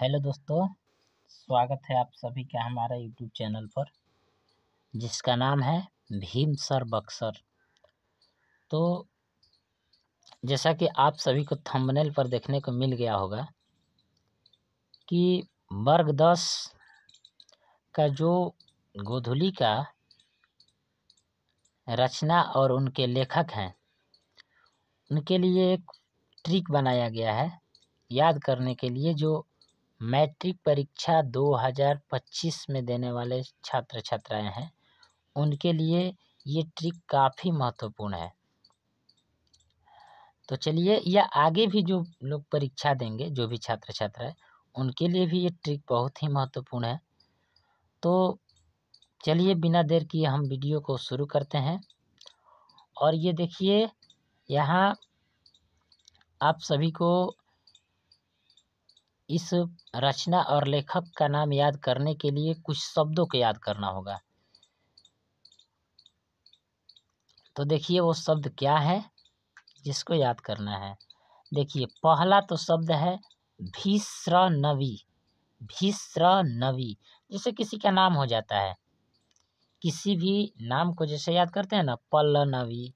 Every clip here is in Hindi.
हेलो दोस्तों, स्वागत है आप सभी का हमारे यूट्यूब चैनल पर जिसका नाम है भीम सर बक्सर। तो जैसा कि आप सभी को थंबनेल पर देखने को मिल गया होगा कि वर्ग 10 का जो गोधुली का रचना और उनके लेखक हैं उनके लिए एक ट्रिक बनाया गया है याद करने के लिए, जो मैट्रिक परीक्षा 2025 में देने वाले छात्र छात्राएं हैं उनके लिए ये ट्रिक काफ़ी महत्वपूर्ण है। तो चलिए, या आगे भी जो लोग परीक्षा देंगे, जो भी छात्र छात्रा है उनके लिए भी ये ट्रिक बहुत ही महत्वपूर्ण है। तो चलिए, बिना देर किए हम वीडियो को शुरू करते हैं। और ये देखिए, यहाँ आप सभी को इस रचना और लेखक का नाम याद करने के लिए कुछ शब्दों को याद करना होगा। तो देखिए वो शब्द क्या है जिसको याद करना है। देखिए, पहला तो शब्द है भीस्रनवी। भीस्रनवी, जैसे किसी का नाम हो जाता है, किसी भी नाम को जैसे याद करते हैं ना, पल्लनवी,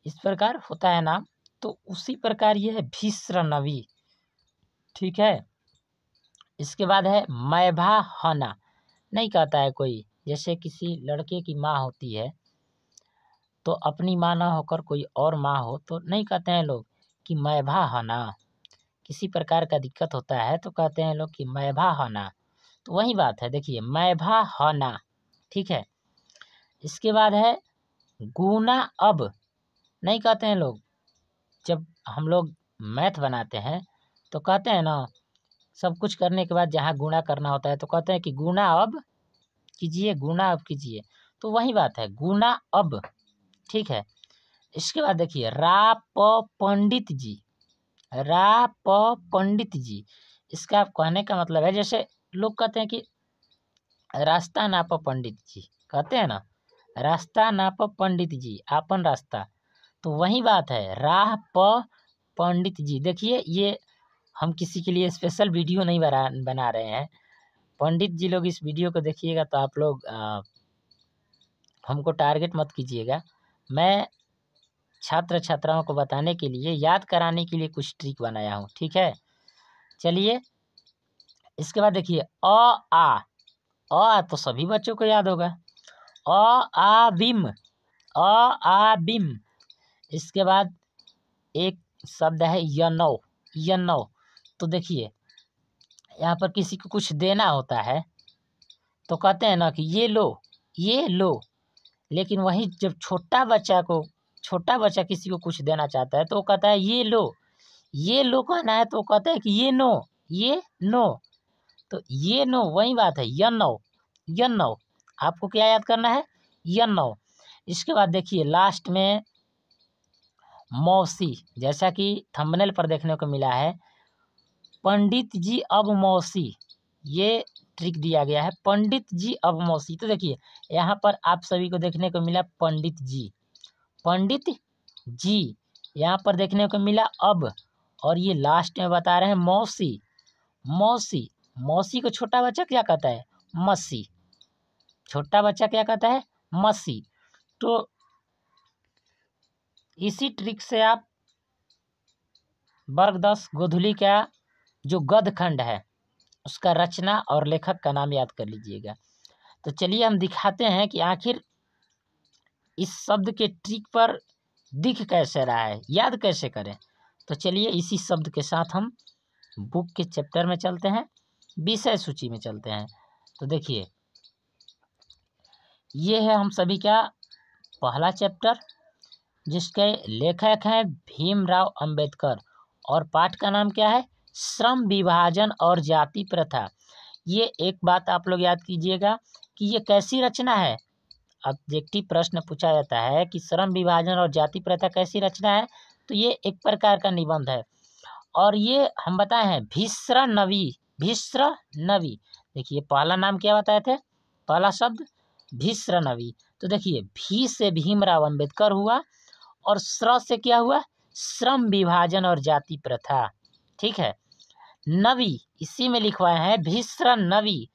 इस प्रकार होता है नाम, तो उसी प्रकार ये है भीस्रनवी। ठीक है। इसके बाद है मैभा हना। नहीं कहता है कोई, जैसे किसी लड़के की माँ होती है तो अपनी माँ ना होकर कोई और माँ हो तो नहीं कहते हैं लोग कि मैभा हना। किसी प्रकार का दिक्कत होता है तो कहते हैं लोग कि मैभा हना। तो वही बात है, देखिए मैभा हना। ठीक है। इसके बाद है गुना अब। नहीं कहते हैं लोग, जब हम लोग मैथ बनाते हैं तो कहते हैं ना, सब कुछ करने के बाद जहाँ गुणा करना होता है तो कहते हैं कि गुणा अब कीजिए, गुणा अब कीजिए। तो वही बात है, गुणा अब। ठीक है। इसके बाद देखिए रा प पंडित जी। रा प पंडित जी, इसका कहने का मतलब है, जैसे लोग कहते हैं कि रास्ता नाप पंडित जी, कहते हैं ना, रास्ता नाप पंडित जी आपन रास्ता। तो वही बात है, राह प पंडित जी। देखिए, ये हम किसी के लिए स्पेशल वीडियो नहीं बना रहे हैं। पंडित जी लोग इस वीडियो को देखिएगा तो आप लोग हमको टारगेट मत कीजिएगा। मैं छात्र छात्राओं को बताने के लिए, याद कराने के लिए कुछ ट्रिक बनाया हूँ। ठीक है। चलिए, इसके बाद देखिए तो सभी बच्चों को याद होगा। बिम। बिम। इसके बाद एक शब्द है यनौ। यनौ, तो देखिए यहाँ पर किसी को कुछ देना होता है तो कहते हैं ना कि ये लो, ये लो। लेकिन वही जब छोटा बच्चा किसी को कुछ देना चाहता है तो वो कहता है ये लो। ये लो कहना है तो वो कहता है कि ये नो, ये नो। तो ये नो, वही बात है, यनौ। यनौ, आपको क्या याद करना है? यनौ। इसके बाद देखिए लास्ट में मौसी, जैसा कि थंबनेल पर देखने को मिला है, पंडित जी अब मौसी, ये ट्रिक दिया गया है, पंडित जी अब मौसी। तो देखिए यहाँ पर आप सभी को देखने को मिला पंडित जी, पंडित जी, यहाँ पर देखने को मिला अब, और ये लास्ट में बता रहे हैं मौसी। मौसी, मौसी को छोटा बच्चा क्या कहता है? मसी। छोटा बच्चा क्या कहता है? मसी। तो इसी ट्रिक से आप वर्ग 10 गोधुली का जो गद्य खंड है उसका रचना और लेखक का नाम याद कर लीजिएगा। तो चलिए हम दिखाते हैं कि आखिर इस शब्द के ट्रिक पर दिख कैसे रहा है, याद कैसे करें। तो चलिए इसी शब्द के साथ हम बुक के चैप्टर में चलते हैं, विषय सूची में चलते हैं। तो देखिए ये है हम सभी का पहला चैप्टर, जिसके लेखक हैं भीमराव अंबेडकर, और पाठ का नाम क्या है? श्रम विभाजन और जाति प्रथा। ये एक बात आप लोग याद कीजिएगा कि ये कैसी रचना है। ऑब्जेक्टिव प्रश्न पूछा जाता है कि श्रम विभाजन और जाति प्रथा कैसी रचना है, तो ये एक प्रकार का निबंध है। और ये हम बताए हैं भीस्रनवी। भीस्रनवी, देखिए पहला नाम क्या बताए थे? पहला शब्द भीस्रनवी। तो देखिए भी से भीमराव अंबेडकर हुआ, और श्र से क्या हुआ? श्रम विभाजन और जाति प्रथा। ठीक है। नवी इसी में लिखवाए हैं भीष्र नवी,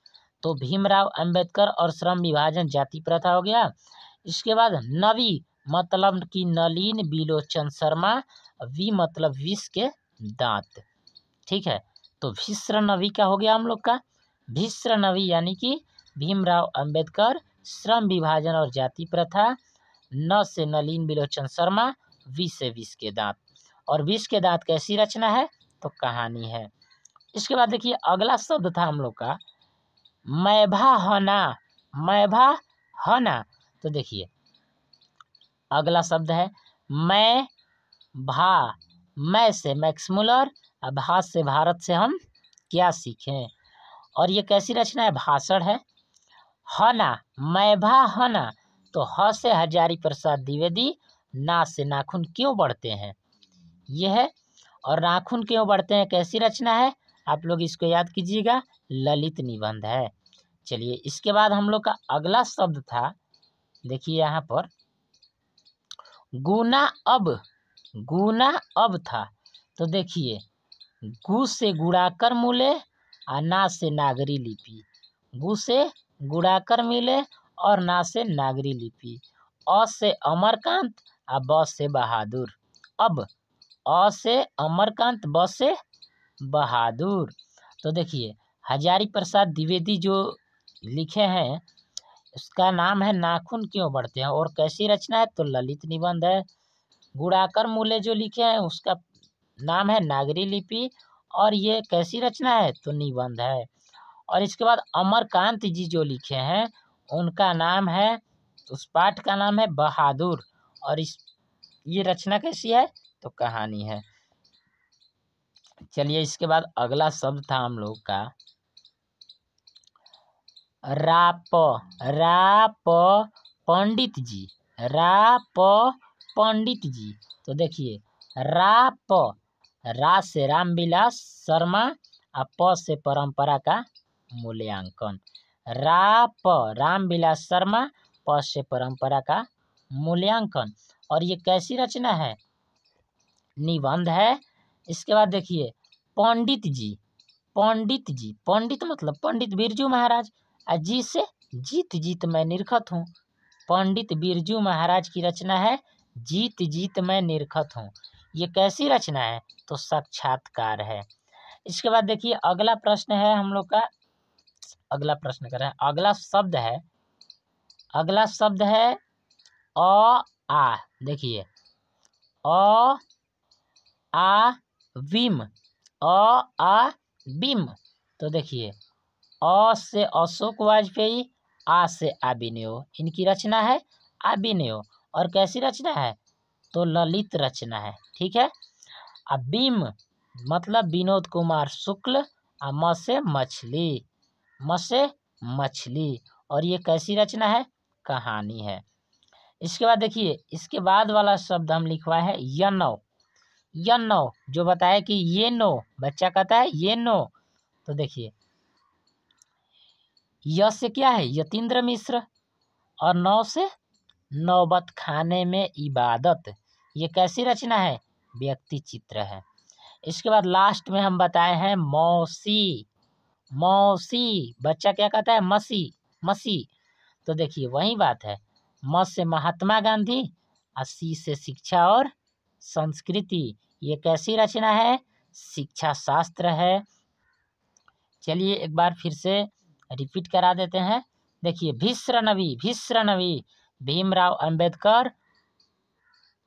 तो भीमराव अंबेडकर और श्रम विभाजन जाति प्रथा हो गया। इसके बाद नवी मतलब कि नलिन बिलोचन शर्मा, वी मतलब विष के दांत। ठीक है, तो भीष्र नवी का हो गया हम लोग का। भीष्र नवी यानी कि भीमराव अंबेडकर, श्रम विभाजन और जाति प्रथा, न से नलिन बिलोचन शर्मा, वी से विष के दांत। और विष के दांत कैसी रचना है? तो कहानी है। इसके बाद देखिए अगला शब्द था हम लोग का मैभा हना। मैभा हना, तो देखिए अगला शब्द है मैं भा। मैं से मैक्स मुलर, भा से भारत से हम क्या सीखें। और ये कैसी रचना है? भाषण है। हना, मैभा हना, तो ह से हजारी प्रसाद द्विवेदी, ना से नाखून क्यों बढ़ते हैं, ये है। और नाखून क्यों बढ़ते हैं कैसी रचना है? आप लोग इसको याद कीजिएगा, ललित निबंध है। चलिए इसके बाद हम लोग का अगला शब्द था, देखिए यहाँ पर गुना अब। गुना अब था, तो देखिए गु से गुणाकर मूले, ना से नागरी लिपि। गु से गुणाकर मिले और ना से नागरी लिपि। अ से अमरकांत, ब से बहादुर। अब अ से अमरकांत, ब से बहादुर। तो देखिए हजारी प्रसाद द्विवेदी जो लिखे हैं उसका नाम है नाखून क्यों बढ़ते हैं, और कैसी रचना है? तो ललित निबंध है। गुणाकर मूले जो लिखे हैं उसका नाम है नागरी लिपि, और ये कैसी रचना है? तो निबंध है। और इसके बाद अमरकांत जी जो लिखे हैं उनका नाम है, उस पाठ का नाम है बहादुर, और ये रचना कैसी है? तो कहानी है। चलिए इसके बाद अगला शब्द था हम लोग का राप। राप पंडित जी। राप पंडित जी, तो देखिए राप, रा से रामविलास शर्मा, प से परंपरा का मूल्यांकन। राप रामविलास शर्मा, प से परंपरा का मूल्यांकन। और ये कैसी रचना है? निबंध है। इसके बाद देखिए पंडित जी। पंडित जी, पंडित मतलब पंडित बिरजू महाराज, जी से जीत जीत मैं निरखत हूँ। पंडित बिरजू महाराज की रचना है जीत जीत मैं निरखत हूँ। ये कैसी रचना है? तो साक्षात्कार है। इसके बाद देखिए अगला प्रश्न है हम लोग का, अगला प्रश्न कर रहे हैं। अगला शब्द है अ आ। देखिए अ आ विम। अ आ बिम, तो देखिए अ से अशोक वाजपेयी, आ से अभिनयो, इनकी रचना है अभिनयो। और कैसी रचना है? तो ललित रचना है। ठीक है। अब बिम मतलब विनोद कुमार शुक्ल, म से मछली। म से मछली, और ये कैसी रचना है? कहानी है। इसके बाद देखिए इसके बाद वाला शब्द हम लिखवाए है यनौ। यनौ जो बताया कि ये नो, बच्चा कहता है ये नो, तो देखिए य से क्या है? यतीन्द्र मिश्र, और नौ से नौबत खाने में इबादत। ये कैसी रचना है? व्यक्ति चित्र है। इसके बाद लास्ट में हम बताए हैं मौसी। मौसी, बच्चा क्या कहता है? मसी। मसी, तो देखिए वही बात है। म से महात्मा गांधी, सी से शिक्षा और संस्कृति। ये कैसी रचना है? शिक्षा शास्त्र है। चलिए एक बार फिर से रिपीट करा देते हैं। देखिए भीष्र नवी। भीष्र नवी भीमराव अंबेडकर,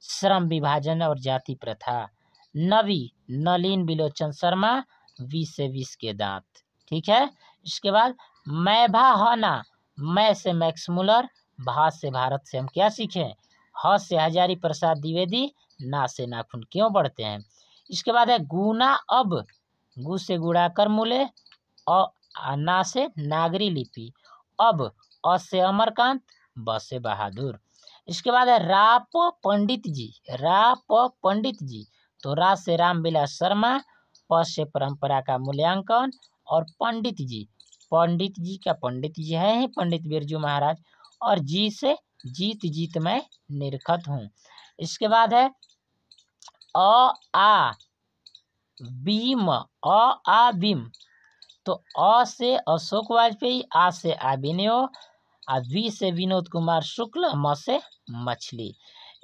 श्रम विभाजन और जाति प्रथा। नवी नलिन बिलोचन शर्मा, वी से विष के दांत। ठीक है। इसके बाद मैं भा हना। मैं से मैक्स मुलर, भा से भारत से हम क्या सीखें। ह से हजारी प्रसाद द्विवेदी, ना से नाखून क्यों बढ़ते हैं। इसके बाद है गुना अब। गु से गुणाकर मूले, ना से नागरी लिपि। अब अ से अमरकांत, ब से बहादुर। इसके बाद है राप पंडित जी। राप पंडित जी, तो रा से रामविलास शर्मा, प से परंपरा का मूल्यांकन, और पंडित जी। पंडित जी का पंडित जी है ही पंडित बिरजू महाराज, और जी से जीत जीत मैं निरखत हूँ। इसके बाद है अ आ। बीम, आ बीम। तो अ से अशोक वाजपेयी, आ से अभिनव, वी से विनोद कुमार शुक्ल, म से मछली।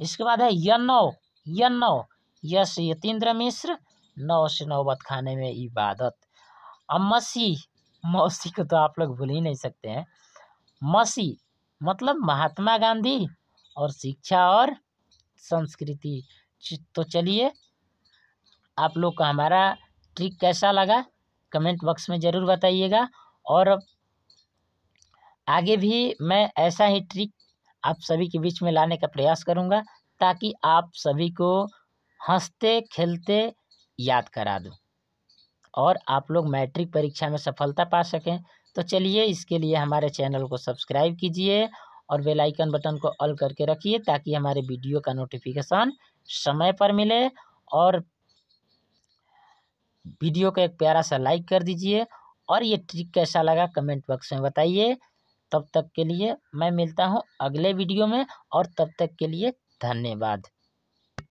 इसके बाद है यन्नौ, यन्नौ, य से यतीन्द्र मिश्र, नौ से नौबत खाने में इबादत। अब मसी, मौसी को तो आप लोग भूल ही नहीं सकते हैं। मसी मतलब महात्मा गांधी और शिक्षा और संस्कृति। तो चलिए, आप लोग का हमारा ट्रिक कैसा लगा कमेंट बॉक्स में ज़रूर बताइएगा। और आगे भी मैं ऐसा ही ट्रिक आप सभी के बीच में लाने का प्रयास करूंगा, ताकि आप सभी को हंसते खेलते याद करा दूं और आप लोग मैट्रिक परीक्षा में सफलता पा सकें। तो चलिए, इसके लिए हमारे चैनल को सब्सक्राइब कीजिए और बेल आइकन बटन को ऑल करके रखिए, ताकि हमारे वीडियो का नोटिफिकेशन समय पर मिले। और वीडियो को एक प्यारा सा लाइक कर दीजिए और ये ट्रिक कैसा लगा कमेंट बॉक्स में बताइए। तब तक के लिए मैं मिलता हूँ अगले वीडियो में, और तब तक के लिए धन्यवाद।